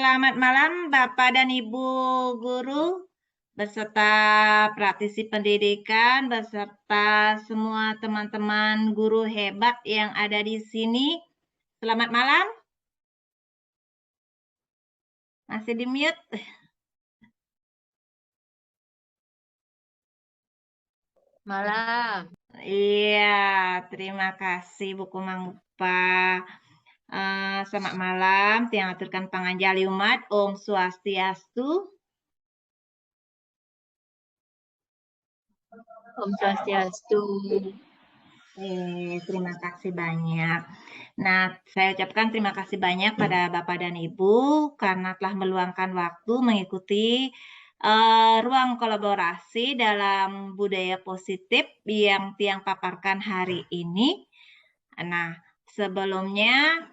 Selamat malam Bapak dan Ibu guru beserta praktisi pendidikan beserta semua teman-teman guru hebat yang ada di sini. Selamat malam. Masih di mute? Malam. Iya, terima kasih Bu Kumangpa. Selamat malam, tiang aturkan panganjali umat, Om Swastiastu. Om Swastiastu. Terima kasih banyak. Nah, saya ucapkan terima kasih banyak pada Bapak dan Ibu karena telah meluangkan waktu mengikuti ruang kolaborasi dalam budaya positif yang tiang paparkan hari ini. Nah, sebelumnya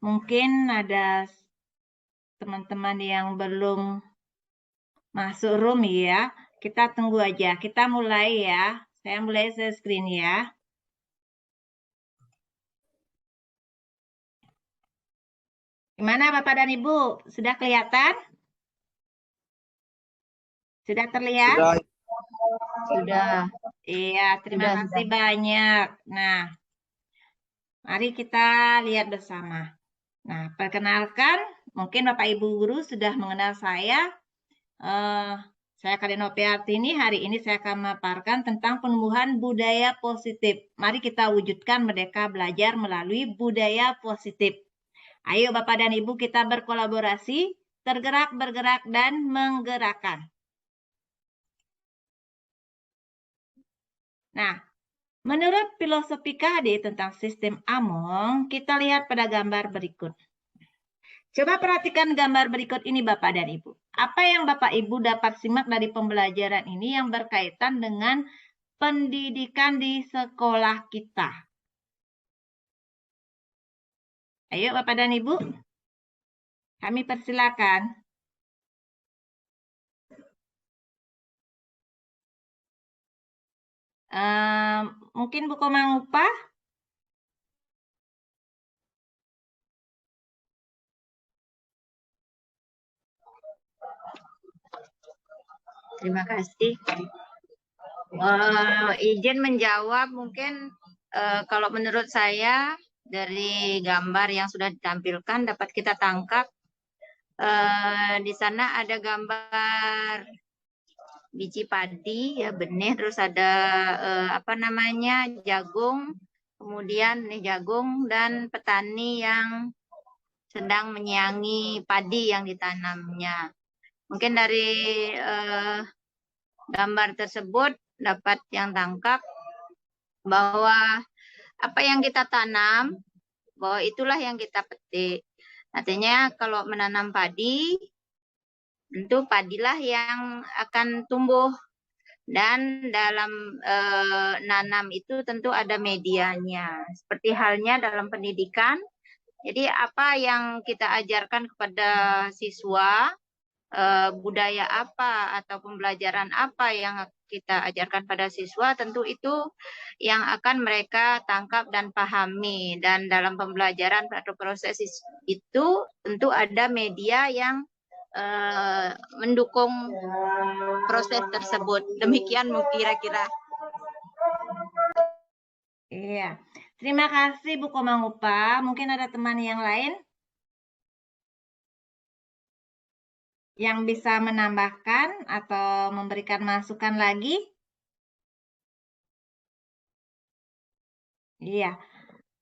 mungkin ada teman-teman yang belum masuk room ya. Kita tunggu aja. Kita mulai ya. Saya mulai share screen ya. Gimana Bapak dan Ibu? Sudah kelihatan? Sudah terlihat? Sudah. Iya, terima kasih banyak. Nah, mari kita lihat bersama. Nah, perkenalkan, mungkin Bapak Ibu guru sudah mengenal saya. Saya Kadenopiartini. Hari ini saya akan memaparkan tentang penumbuhan budaya positif. Mari kita wujudkan merdeka belajar melalui budaya positif. Ayo Bapak dan Ibu kita berkolaborasi, tergerak, bergerak, dan menggerakkan. Nah, menurut filosofi KD tentang sistem Among, kita lihat pada gambar berikut. Coba perhatikan gambar berikut ini Bapak dan Ibu. Apa yang Bapak Ibu dapat simak dari pembelajaran ini yang berkaitan dengan pendidikan di sekolah kita? Ayo Bapak dan Ibu, kami persilakan. Mungkin Bu Komangpa? Terima kasih. Izin menjawab mungkin kalau menurut saya dari gambar yang sudah ditampilkan dapat kita tangkap di sana ada gambar biji padi ya benih, terus ada jagung, kemudian jagung dan petani yang sedang menyiangi padi yang ditanamnya. Mungkin dari gambar tersebut dapat yang tangkap bahwa apa yang kita tanam, bahwa itulah yang kita petik. Artinya kalau menanam padi, tentu padilah yang akan tumbuh. Dan dalam nanam itu tentu ada medianya. Seperti halnya dalam pendidikan, jadi apa yang kita ajarkan kepada siswa, budaya apa atau pembelajaran apa yang kita ajarkan pada siswa, tentu itu yang akan mereka tangkap dan pahami. Dan dalam pembelajaran atau proses itu tentu ada media yang mendukung proses tersebut. Demikian kira-kira. Iya, terima kasih Bu Komangpa. Mungkin ada teman yang lain yang bisa menambahkan atau memberikan masukan lagi? Iya,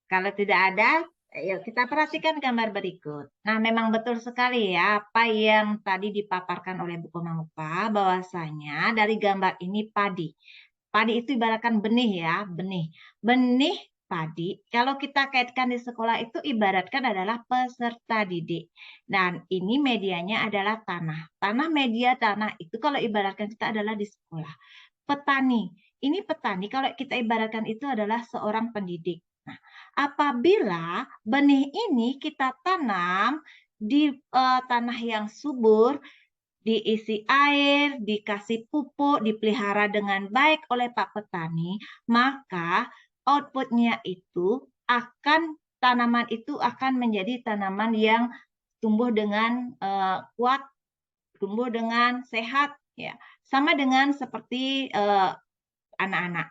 kalau tidak ada, yuk kita perhatikan gambar berikut. Nah, memang betul sekali ya apa yang tadi dipaparkan oleh Bu Komangpa, bahwasanya dari gambar ini padi. Padi itu ibaratkan benih ya, benih. Benih padi, kalau kita kaitkan di sekolah itu ibaratkan adalah peserta didik. Dan ini medianya adalah tanah. Tanah media tanah itu kalau ibaratkan kita adalah di sekolah. Petani, ini petani kalau kita ibaratkan itu adalah seorang pendidik. Nah, apabila benih ini kita tanam di tanah yang subur, diisi air, dikasih pupuk, dipelihara dengan baik oleh Pak Petani, maka outputnya itu tanaman itu akan menjadi tanaman yang tumbuh dengan kuat, tumbuh dengan sehat, ya. Sama dengan seperti anak-anak,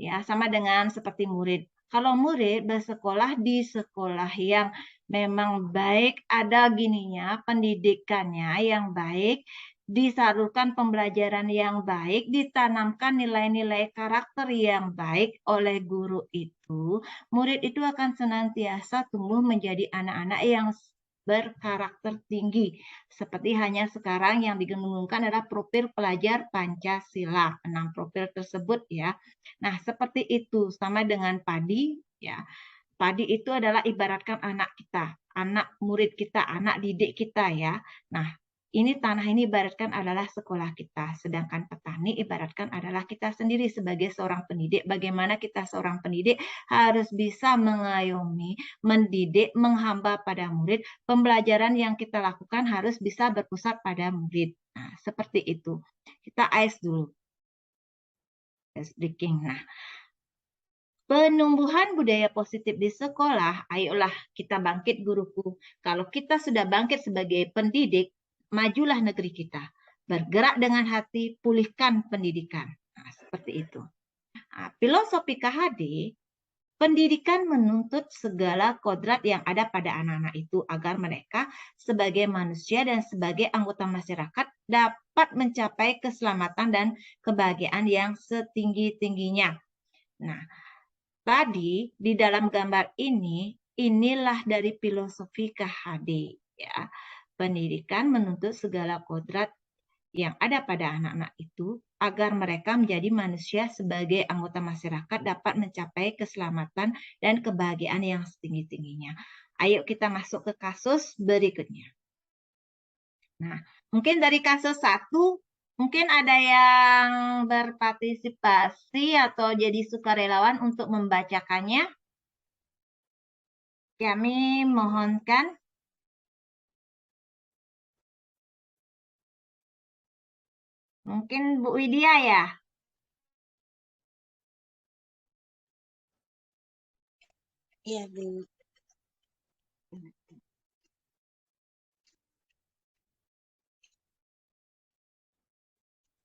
ya, sama dengan seperti murid. Kalau murid bersekolah di sekolah yang memang baik, ada gininya, pendidikannya yang baik, disalurkan pembelajaran yang baik, ditanamkan nilai-nilai karakter yang baik oleh guru itu, murid itu akan senantiasa tumbuh menjadi anak-anak yang berkarakter tinggi. Seperti hanya sekarang yang digandungkan adalah profil pelajar Pancasila, 6 profil tersebut ya. Nah, seperti itu sama dengan padi ya. Padi itu adalah ibaratkan anak kita, anak murid kita, anak didik kita ya. Nah, ini tanah ini ibaratkan adalah sekolah kita, sedangkan petani ibaratkan adalah kita sendiri sebagai seorang pendidik. Bagaimana kita seorang pendidik harus bisa mengayomi, mendidik, menghamba pada murid. Pembelajaran yang kita lakukan harus bisa berpusat pada murid. Nah, seperti itu. Kita ice dulu. Ice breaking. Nah, penumbuhan budaya positif di sekolah, ayolah kita bangkit guruku. Kalau kita sudah bangkit sebagai pendidik, majulah negeri kita. Bergerak dengan hati, pulihkan pendidikan. Nah, seperti itu. Nah, filosofi KHD, pendidikan menuntut segala kodrat yang ada pada anak-anak itu agar mereka sebagai manusia dan sebagai anggota masyarakat dapat mencapai keselamatan dan kebahagiaan yang setinggi-tingginya. Nah, tadi di dalam gambar ini, inilah dari filosofi KHD. Ya. Pendidikan menuntut segala kodrat yang ada pada anak-anak itu agar mereka menjadi manusia sebagai anggota masyarakat dapat mencapai keselamatan dan kebahagiaan yang setinggi-tingginya. Ayo kita masuk ke kasus berikutnya. Nah, mungkin dari kasus 1, mungkin ada yang berpartisipasi atau jadi sukarelawan untuk membacakannya. Kami mohonkan. Mungkin Bu Widya ya? Iya, Bu.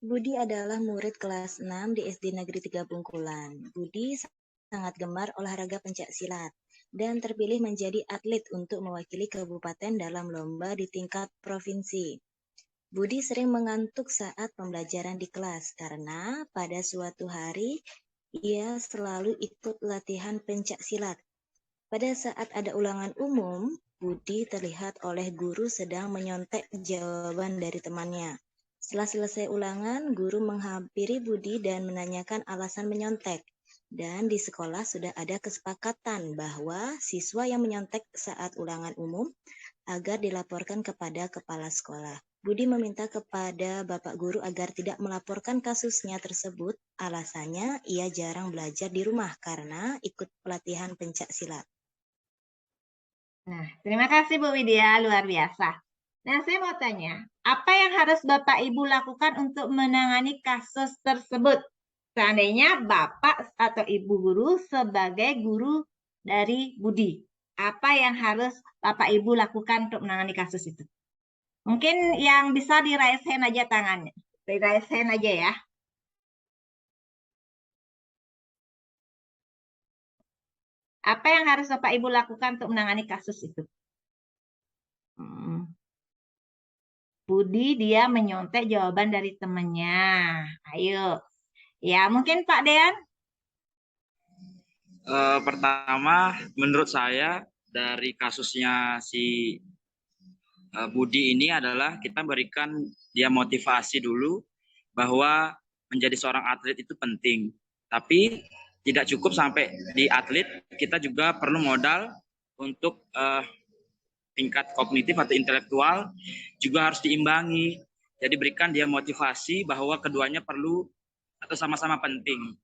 Budi adalah murid kelas 6 di SD Negeri 3 Bungkulan. Budi sangat gemar olahraga pencaksilat dan terpilih menjadi atlet untuk mewakili kabupaten dalam lomba di tingkat provinsi. Budi sering mengantuk saat pembelajaran di kelas karena pada suatu hari ia selalu ikut latihan pencaksilat. Pada saat ada ulangan umum, Budi terlihat oleh guru sedang menyontek jawaban dari temannya. Setelah selesai ulangan, guru menghampiri Budi dan menanyakan alasan menyontek. Dan di sekolah sudah ada kesepakatan bahwa siswa yang menyontek saat ulangan umum agar dilaporkan kepada kepala sekolah. Budi meminta kepada Bapak Guru agar tidak melaporkan kasusnya tersebut. Alasannya ia jarang belajar di rumah karena ikut pelatihan pencaksilat. Nah, terima kasih Bu Widya, luar biasa. Nah, saya mau tanya, apa yang harus Bapak Ibu lakukan untuk menangani kasus tersebut? Seandainya Bapak atau Ibu guru sebagai guru dari Budi, apa yang harus Bapak Ibu lakukan untuk menangani kasus itu? Mungkin yang bisa di raise hand aja tangannya. Di raise hand aja ya. Apa yang harus Bapak Ibu lakukan untuk menangani kasus itu? Budi dia menyontek jawaban dari temannya. Ayo. Ya, mungkin Pak Dean. Pertama, menurut saya dari kasusnya si Budi ini adalah kita berikan dia motivasi dulu bahwa menjadi seorang atlet itu penting. Tapi tidak cukup sampai di atlet, kita juga perlu modal untuk tingkat kognitif atau intelektual juga harus diimbangi. Jadi berikan dia motivasi bahwa keduanya perlu atau sama-sama penting.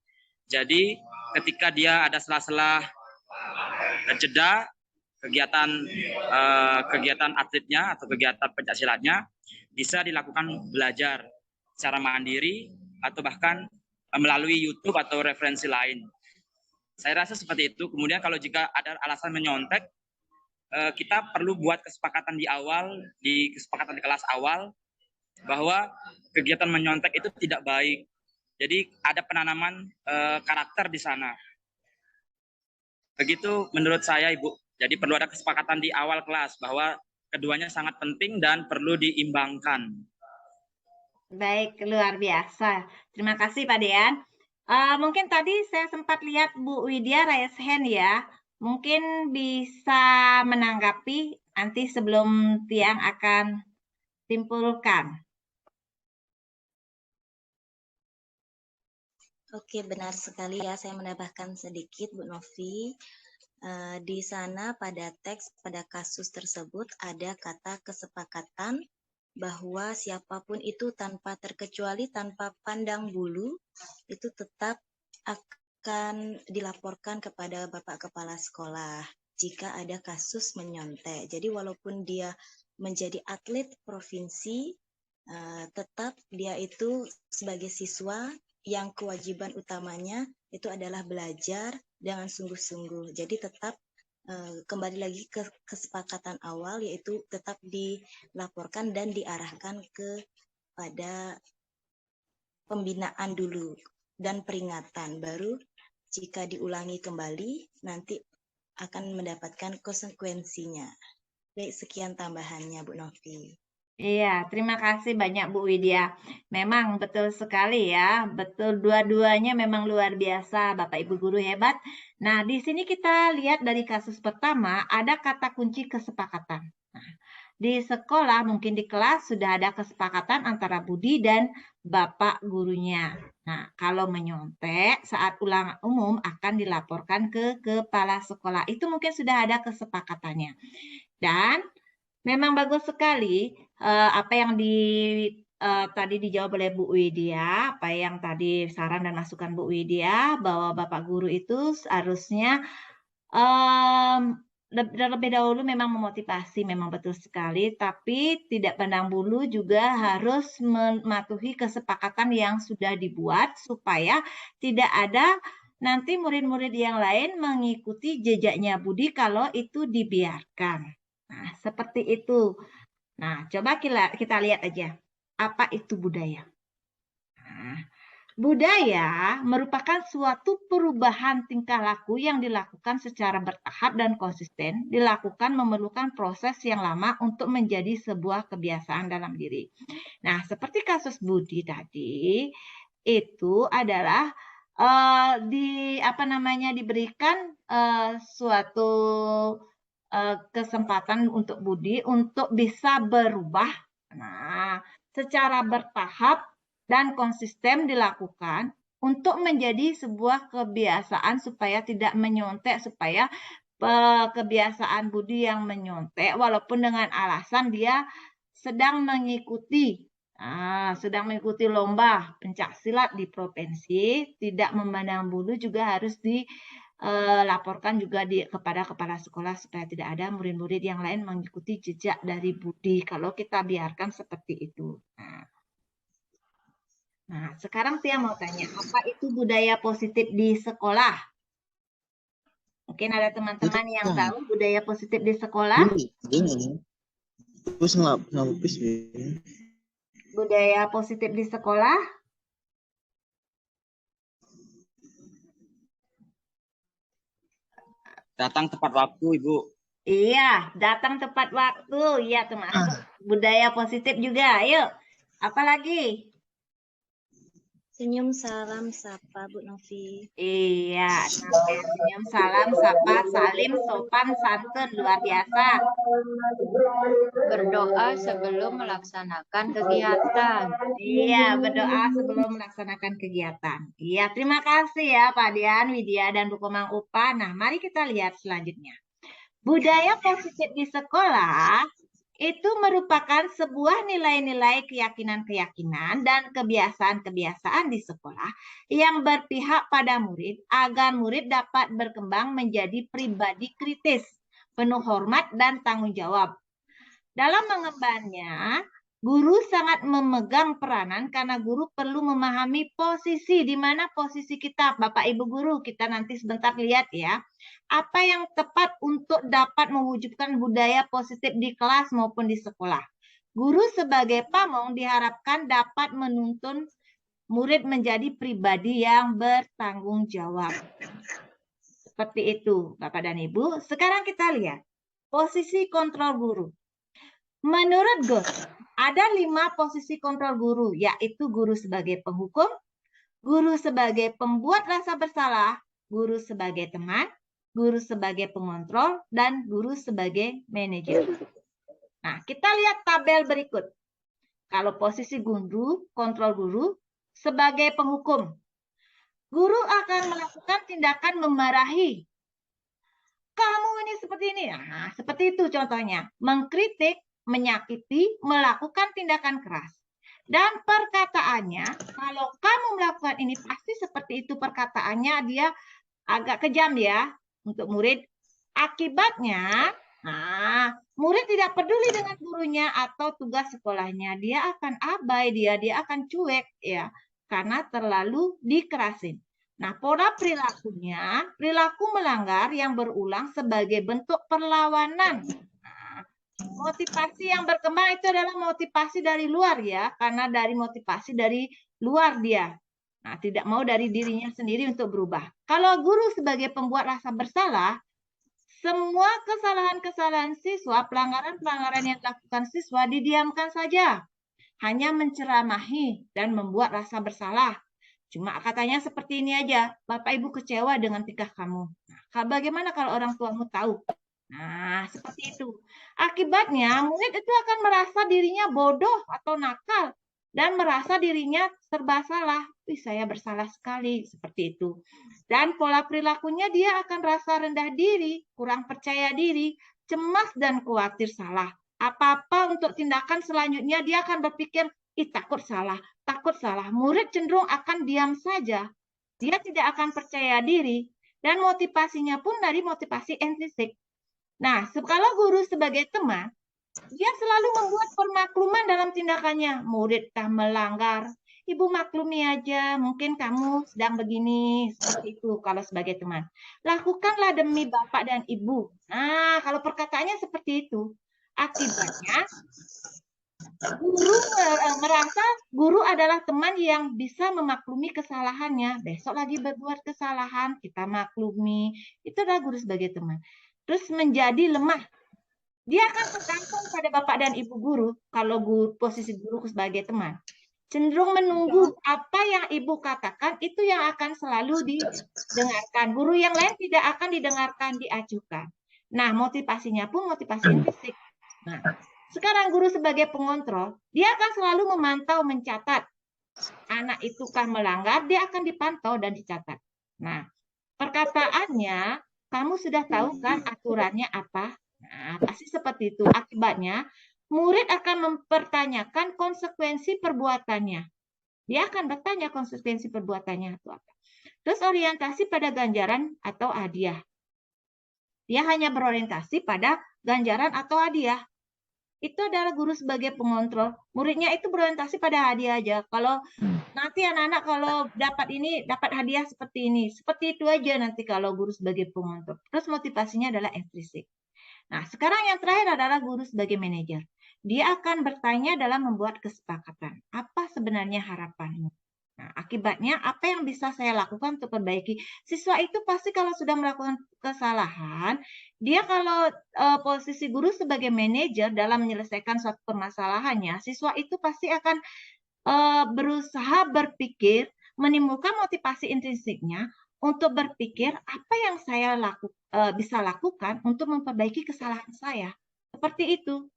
Jadi ketika dia ada sela-sela jeda kegiatan atletnya atau kegiatan pencaksilatnya bisa dilakukan belajar secara mandiri atau bahkan melalui YouTube atau referensi lain. Saya rasa seperti itu. Kemudian kalau jika ada alasan menyontek, kita perlu buat kesepakatan di kesepakatan di kelas awal bahwa kegiatan menyontek itu tidak baik. Jadi ada penanaman karakter di sana. Begitu menurut saya, Ibu. Jadi perlu ada kesepakatan di awal kelas bahwa keduanya sangat penting dan perlu diimbangkan. Baik, luar biasa. Terima kasih Pak Dean. Mungkin tadi saya sempat lihat Bu Widya raise hand ya. Mungkin bisa menanggapi nanti sebelum Tiang akan simpulkan. Oke, benar sekali ya. Saya menambahkan sedikit, Bu Novi. Di sana pada kasus tersebut ada kata kesepakatan bahwa siapapun itu tanpa terkecuali, tanpa pandang bulu, itu tetap akan dilaporkan kepada Bapak Kepala Sekolah jika ada kasus menyontek. Jadi walaupun dia menjadi atlet provinsi, tetap dia itu sebagai siswa yang kewajiban utamanya itu adalah belajar dengan sungguh-sungguh. Jadi tetap kembali lagi ke kesepakatan awal, yaitu tetap dilaporkan dan diarahkan kepada pembinaan dulu dan peringatan. Baru jika diulangi kembali nanti akan mendapatkan konsekuensinya. Baik, sekian tambahannya Bu Novi. Iya, terima kasih banyak Bu Widya. Memang betul sekali ya, betul dua-duanya memang luar biasa, Bapak Ibu guru hebat. Nah, di sini kita lihat dari kasus pertama ada kata kunci kesepakatan. Nah, di sekolah mungkin di kelas sudah ada kesepakatan antara Budi dan Bapak gurunya. Nah, kalau menyontek saat ulangan umum akan dilaporkan ke kepala sekolah. Itu mungkin sudah ada kesepakatannya. Dan memang bagus sekali apa yang tadi dijawab oleh Bu Widya, apa yang tadi saran dan masukan Bu Widya bahwa Bapak guru itu harusnya terlebih dahulu memang memotivasi, memang betul sekali, tapi tidak pandang bulu juga harus mematuhi kesepakatan yang sudah dibuat supaya tidak ada nanti murid-murid yang lain mengikuti jejaknya Budi kalau itu dibiarkan. Nah, seperti itu. Nah, coba kita lihat aja. Apa itu budaya? Nah, budaya merupakan suatu perubahan tingkah laku yang dilakukan secara bertahap dan konsisten, dilakukan memerlukan proses yang lama untuk menjadi sebuah kebiasaan dalam diri. Nah, seperti kasus Budi tadi, itu adalah diberikan suatu kesempatan untuk Budi untuk bisa berubah. Nah, secara bertahap dan konsisten dilakukan untuk menjadi sebuah kebiasaan supaya tidak menyontek, supaya kebiasaan Budi yang menyontek walaupun dengan alasan dia sedang mengikuti lomba pencak silat di provinsi, tidak memandang bulu juga harus dilaporkan juga kepada kepala sekolah supaya tidak ada murid-murid yang lain mengikuti jejak dari Budi kalau kita biarkan seperti itu. Nah, sekarang saya mau tanya, apa itu budaya positif di sekolah? Mungkin ada teman-teman yang tahu budaya positif di sekolah? Budaya positif di sekolah? Datang tepat waktu, Ibu. Iya, datang tepat waktu. Iya, termasuk budaya positif juga. Ayo, apa lagi? Senyum, salam, sapa, Bu Novi. Iya, senyum, salam, sapa, salim, sopan, santun, luar biasa. Berdoa sebelum melaksanakan kegiatan. Iya, berdoa sebelum melaksanakan kegiatan. Iya, terima kasih ya Pak Dian, Widya, dan Bu Komang Upa. Nah, mari kita lihat selanjutnya. Budaya positif di sekolah itu merupakan sebuah nilai-nilai keyakinan-keyakinan dan kebiasaan-kebiasaan di sekolah yang berpihak pada murid agar murid dapat berkembang menjadi pribadi kritis, penuh hormat dan tanggung jawab. Dalam mengembannya, Guru sangat memegang peranan karena guru perlu memahami posisi, di mana posisi kita, Bapak Ibu guru, kita nanti sebentar lihat ya. Apa yang tepat untuk dapat mewujudkan budaya positif di kelas maupun di sekolah. Guru sebagai pamong diharapkan dapat menuntun murid menjadi pribadi yang bertanggung jawab. Seperti itu, Bapak dan Ibu. Sekarang kita lihat posisi kontrol guru. Menurut Ghosh, ada 5 posisi kontrol guru, yaitu guru sebagai penghukum, guru sebagai pembuat rasa bersalah, guru sebagai teman, guru sebagai pengontrol, dan guru sebagai manajer. Nah, kita lihat tabel berikut. Kalau posisi guru, kontrol guru, sebagai penghukum, guru akan melakukan tindakan memarahi. Kamu ini seperti ini. Nah, seperti itu contohnya. Mengkritik, menyakiti, melakukan tindakan keras. Dan perkataannya, kalau kamu melakukan ini pasti seperti itu perkataannya, dia agak kejam ya untuk murid. Akibatnya, murid tidak peduli dengan gurunya atau tugas sekolahnya. Dia akan abai, dia akan cuek ya, karena terlalu dikerasin. Nah, pola perilakunya, perilaku melanggar yang berulang sebagai bentuk perlawanan. Nah, motivasi yang berkembang itu adalah motivasi dari luar ya, karena dari motivasi dari luar dia. Nah, tidak mau dari dirinya sendiri untuk berubah. Kalau guru sebagai pembuat rasa bersalah, semua kesalahan-kesalahan siswa, pelanggaran-pelanggaran yang dilakukan siswa didiamkan saja. Hanya menceramahi dan membuat rasa bersalah. Cuma katanya seperti ini aja, Bapak Ibu kecewa dengan tingkah kamu. Nah, bagaimana kalau orang tuamu tahu? Nah, seperti itu. Akibatnya, murid itu akan merasa dirinya bodoh atau nakal dan merasa dirinya serba salah. Saya bersalah sekali, seperti itu. Dan pola perilakunya dia akan rasa rendah diri, kurang percaya diri, cemas dan khawatir salah. Apa-apa untuk tindakan selanjutnya dia akan berpikir, takut salah, takut salah. Murid cenderung akan diam saja. Dia tidak akan percaya diri. Dan motivasinya pun dari motivasi intrinsik. Nah, kalau guru sebagai teman, dia selalu membuat permakluman dalam tindakannya. Murid tak melanggar. Ibu maklumi aja, mungkin kamu sedang begini, seperti itu kalau sebagai teman. Lakukanlah demi Bapak dan Ibu. Nah, kalau perkataannya seperti itu, akibatnya guru merasa guru adalah teman yang bisa memaklumi kesalahannya. Besok lagi berbuat kesalahan, kita maklumi. Itu adalah guru sebagai teman. Terus menjadi lemah. Dia akan tergantung pada Bapak dan Ibu guru kalau posisi guru sebagai teman. Cenderung menunggu apa yang Ibu katakan itu yang akan selalu didengarkan. Guru yang lain tidak akan didengarkan, diajukan. Nah, motivasinya pun motivasi intrinsik. Nah, sekarang guru sebagai pengontrol, dia akan selalu memantau, mencatat. Anak itu kan melanggar, dia akan dipantau dan dicatat. Nah, perkataannya, kamu sudah tahu kan aturannya apa? Nah, pasti seperti itu. Akibatnya, murid akan mempertanyakan konsekuensi perbuatannya. Dia akan bertanya konsekuensi perbuatannya itu apa. Terus orientasi pada ganjaran atau hadiah. Dia hanya berorientasi pada ganjaran atau hadiah. Itu adalah guru sebagai pengontrol. Muridnya itu berorientasi pada hadiah aja. Kalau nanti anak-anak kalau dapat ini, dapat hadiah seperti ini. Seperti itu aja nanti kalau guru sebagai pengontrol. Terus motivasinya adalah intrinsik. Nah, sekarang yang terakhir adalah guru sebagai manajer. Dia akan bertanya dalam membuat kesepakatan. Apa sebenarnya harapanmu? Nah, akibatnya apa yang bisa saya lakukan untuk perbaiki? Siswa itu pasti kalau sudah melakukan kesalahan, dia kalau posisi guru sebagai manajer dalam menyelesaikan suatu permasalahannya, siswa itu pasti akan berusaha berpikir, menimbulkan motivasi intrinsiknya untuk berpikir apa yang saya bisa lakukan untuk memperbaiki kesalahan saya. Seperti itu.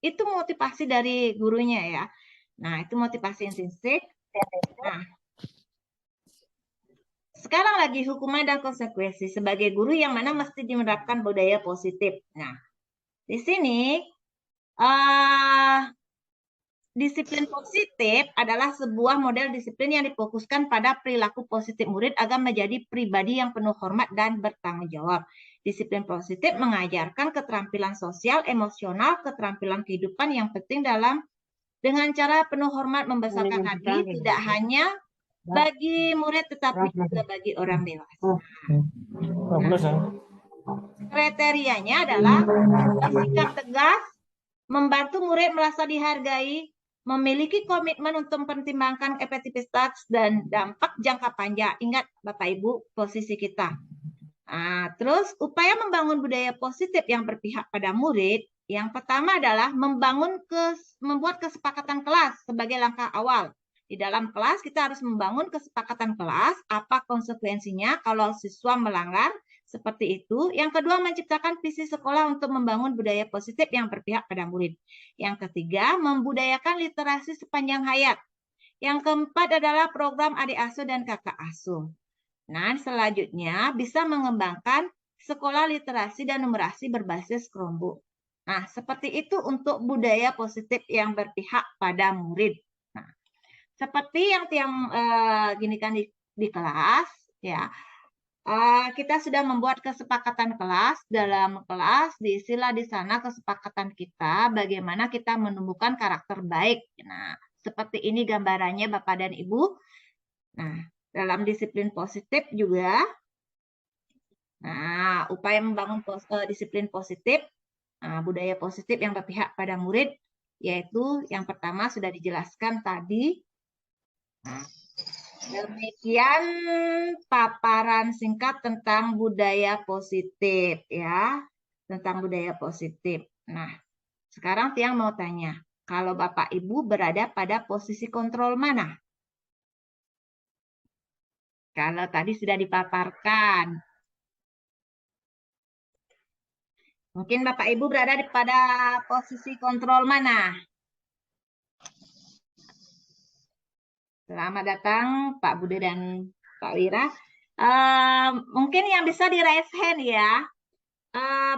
Itu motivasi dari gurunya ya. Nah, itu motivasi intrinsik. Nah, sekarang lagi hukuman dan konsekuensi sebagai guru yang mana mesti menerapkan budaya positif. Nah, di sini disiplin positif adalah sebuah model disiplin yang difokuskan pada perilaku positif murid agar menjadi pribadi yang penuh hormat dan bertanggung jawab. Disiplin positif mengajarkan keterampilan sosial, emosional, keterampilan kehidupan yang penting dalam dengan cara penuh hormat membesarkan hati, tidak hanya bagi murid tetapi juga bagi orang dewasa. Kriterianya adalah bersikap tegas, membantu murid merasa dihargai, memiliki komitmen untuk mempertimbangkan efektivitas dan dampak jangka panjang. Ingat Bapak Ibu posisi kita. Nah, terus upaya membangun budaya positif yang berpihak pada murid, yang pertama adalah membuat kesepakatan kelas sebagai langkah awal. Di dalam kelas kita harus membangun kesepakatan kelas, apa konsekuensinya kalau siswa melanggar, seperti itu. Yang kedua, menciptakan visi sekolah untuk membangun budaya positif yang berpihak pada murid. Yang ketiga, membudayakan literasi sepanjang hayat. Yang keempat adalah program adik asuh dan kakak asuh. Nah, selanjutnya bisa mengembangkan sekolah literasi dan numerasi berbasis Chromebook. Nah, seperti itu untuk budaya positif yang berpihak pada murid. Nah, seperti yang gini kan di kelas, ya. Kita sudah membuat kesepakatan kelas. Dalam kelas diisilah di sana kesepakatan kita bagaimana kita menumbuhkan karakter baik. Nah, seperti ini gambarannya Bapak dan Ibu. Nah, dalam disiplin positif juga. Nah, upaya membangun disiplin positif, budaya positif yang berpihak pada murid, yaitu yang pertama sudah dijelaskan tadi. Nah, demikian paparan singkat tentang budaya positif ya, tentang budaya positif. Nah, sekarang Tiang mau tanya, kalau Bapak Ibu berada pada posisi kontrol mana? Kalau tadi sudah dipaparkan. Mungkin Bapak Ibu berada pada posisi kontrol mana? Selamat datang Pak Bude dan Pak Wira. Mungkin yang bisa di raise hand ya.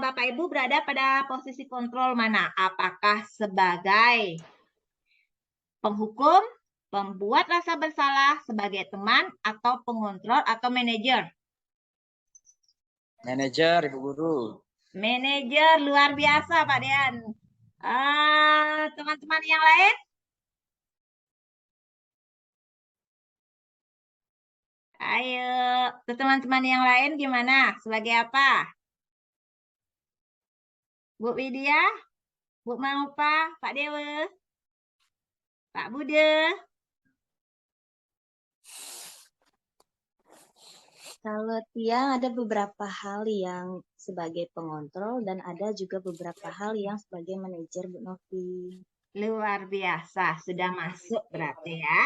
Bapak Ibu berada pada posisi kontrol mana? Apakah sebagai penghukum, pembuat rasa bersalah, sebagai teman, atau pengontrol, atau manajer? Manajer, Ibu Guru. Manajer, luar biasa Pak Dean. Teman-teman yang lain? Ayo, teman-teman yang lain gimana? Sebagai apa? Bu Widya, Bu Maupa, Pak Dewa, Pak Bude. Kalau Tiang ada beberapa hal yang sebagai pengontrol dan ada juga beberapa hal yang sebagai manajer, Bu Novi. Luar biasa, sudah masuk berarti ya.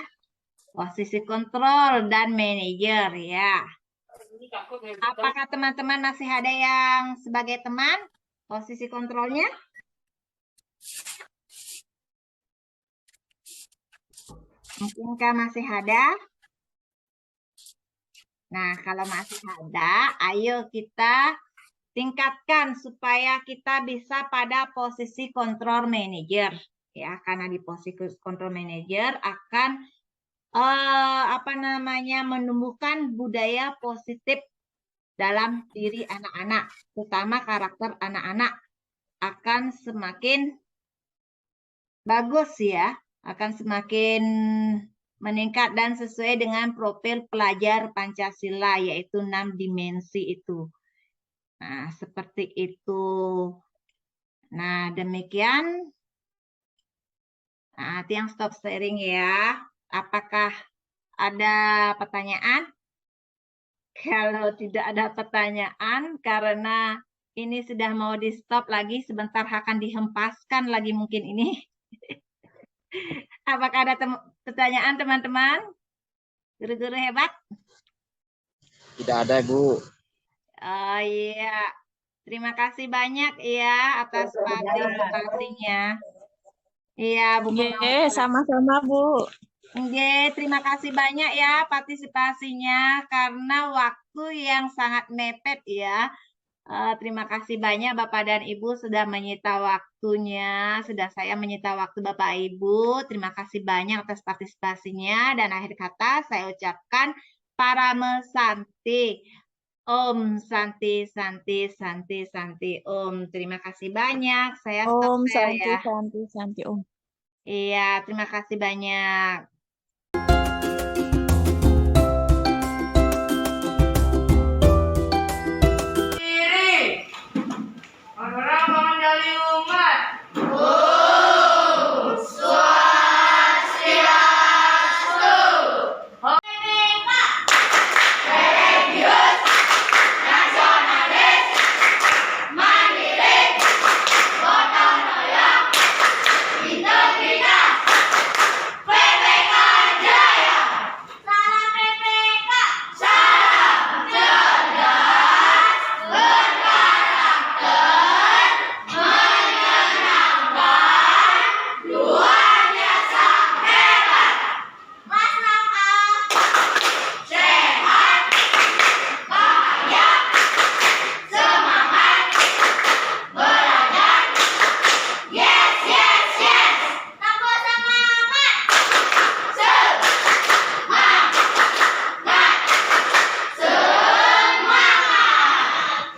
Posisi kontrol dan manajer ya. Apakah teman-teman masih ada yang sebagai teman? Posisi kontrolnya? Mungkinkah masih ada? Nah, kalau masih ada, ayo kita tingkatkan supaya kita bisa pada posisi kontrol manager. Ya, karena di posisi kontrol manager akan menumbuhkan budaya positif dalam diri anak-anak, terutama karakter anak-anak akan semakin bagus ya, akan semakin meningkat dan sesuai dengan profil pelajar Pancasila, yaitu 6 dimensi itu. Nah, seperti itu. Nah, demikian. Nah, yang stop sharing ya. Apakah ada pertanyaan? Kalau tidak ada pertanyaan, karena ini sudah mau di stop lagi, sebentar akan dihempaskan lagi mungkin ini. Apakah ada pertanyaan teman-teman? Guru-guru hebat? Tidak ada, Bu. Oh iya. Terima kasih banyak ya atas partisipasinya. Iya, Bu. Sama-sama, Bu. Oke, terima kasih banyak ya partisipasinya karena waktu yang sangat mepet ya. Terima kasih banyak Bapak dan Ibu sudah menyita waktunya, sudah saya menyita waktu Bapak Ibu. Terima kasih banyak atas partisipasinya dan akhir kata saya ucapkan Parame Santi. Om Santi Santi Santi Santi Om. Terima kasih banyak. Saya stop Om share Santi ya. Santi Santi Om. Iya, terima kasih banyak. Diri adalah mengendali umat.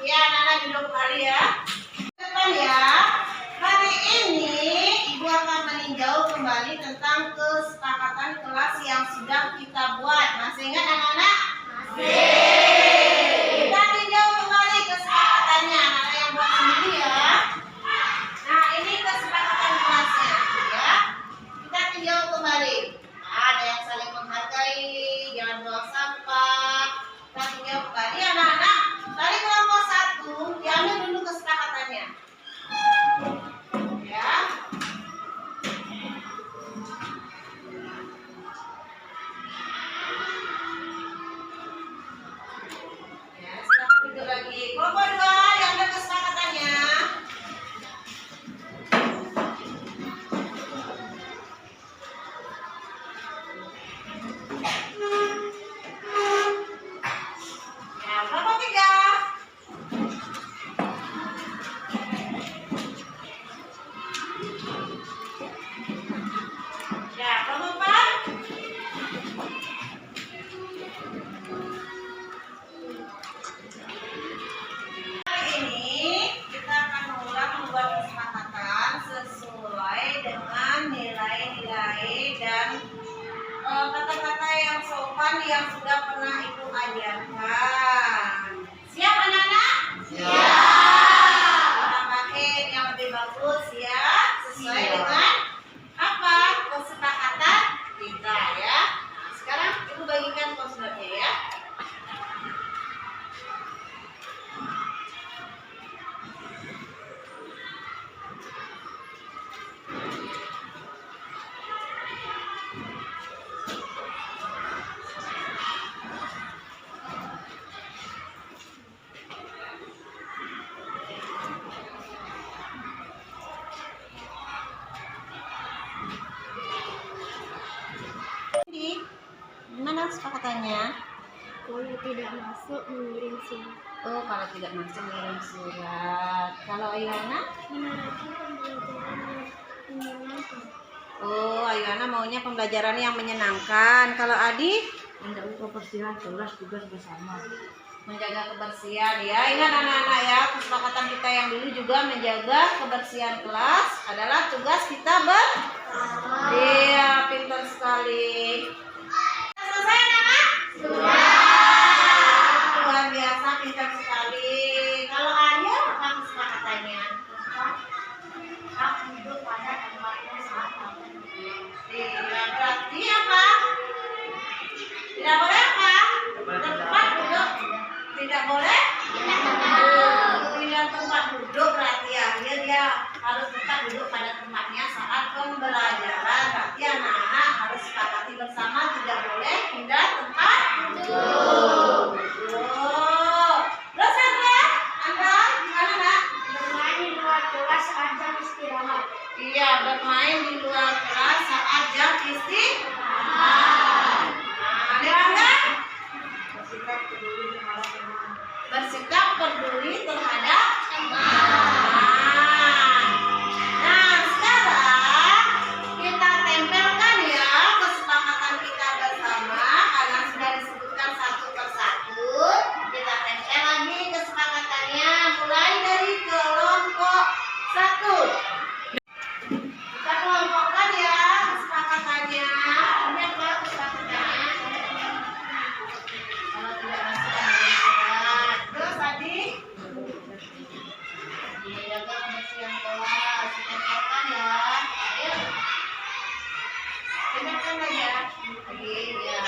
Ya, anak-anak duduk kembali ya. Depan ya. Hari ini Ibu akan meninjau kembali tentang kesepakatan kelas yang sudah kita buat. Masih ingat anak-anak? Masih. Kita tinjau kembali kesepakatannya. Anak-anak yang buat sendiri ya. Nah, ini kesepakatan kelasnya ya. Kita tinjau kembali. Ada yang saling menghargai, jangan buang sampah. Kita tinjau kembali anak-anak. Dari kelompok 1, diambil dulu kesepakatannya. Ya. Ya, sekarang duduk lagi. Kelompok 2, diambil kesepakatannya. Ya, kelompok 3. Ya, kelompok 4. Hari ini kita akan mengulang membuat kesepakatan sesuai dengan nilai-nilai dan kata-kata yang sopan yang sudah pernah Ibu ajarkan. Siap anak-anak? Siap. Tambahin yang lebih bagus ya, sesuai dengan apa kesepakatan kita ya. Nah, sekarang Ibu bagikan posternya ya. Jadi, gimana kesepakatannya? Kalau tidak masuk mengirim surat. Oh, kalau tidak masuk mengirim surat. Kalau Ayana? Menerapkan pembelajaran yang menyenangkan. Oh, Ayana maunya pembelajaran yang menyenangkan. Kalau Adi? Menjaga kebersihan kelas tugas bersama. Menjaga kebersihan ya. Ingat anak-anak ya, kesepakatan kita yang dulu juga menjaga kebersihan kelas adalah tugas kita bersama. Iya, pintar sekali. Selesai anak? Sudah. Luar biasa, pintar sekali. Kalau Arya apa kesepakatannya? Hak hidup pada tempatnya saat makan. Iya, berarti apa? Tidak boleh apa? Tempat duduk. Tidak boleh? Tidak tempat duduk berarti ya. Dia harus tetap duduk pada tempatnya saat pembelajaran. Berarti anak-anak harus sepakati bersama tidak boleh pindah tempat duduk. Terus Anda gimana nak? Bermain di luar kelas saat jam istirahat. Iya, bermain di luar kelas saat jam istirahat. Nah, Anda bersikap peduli terhadap teman. Nah, sekarang kita tempelkan ya kesepakatan kita bersama karena sudah disebutkan satu persatu. Kita tempel lagi kesepakatannya mulai dari kelompok 1. Kita kelompokkan ya. Lagi ya.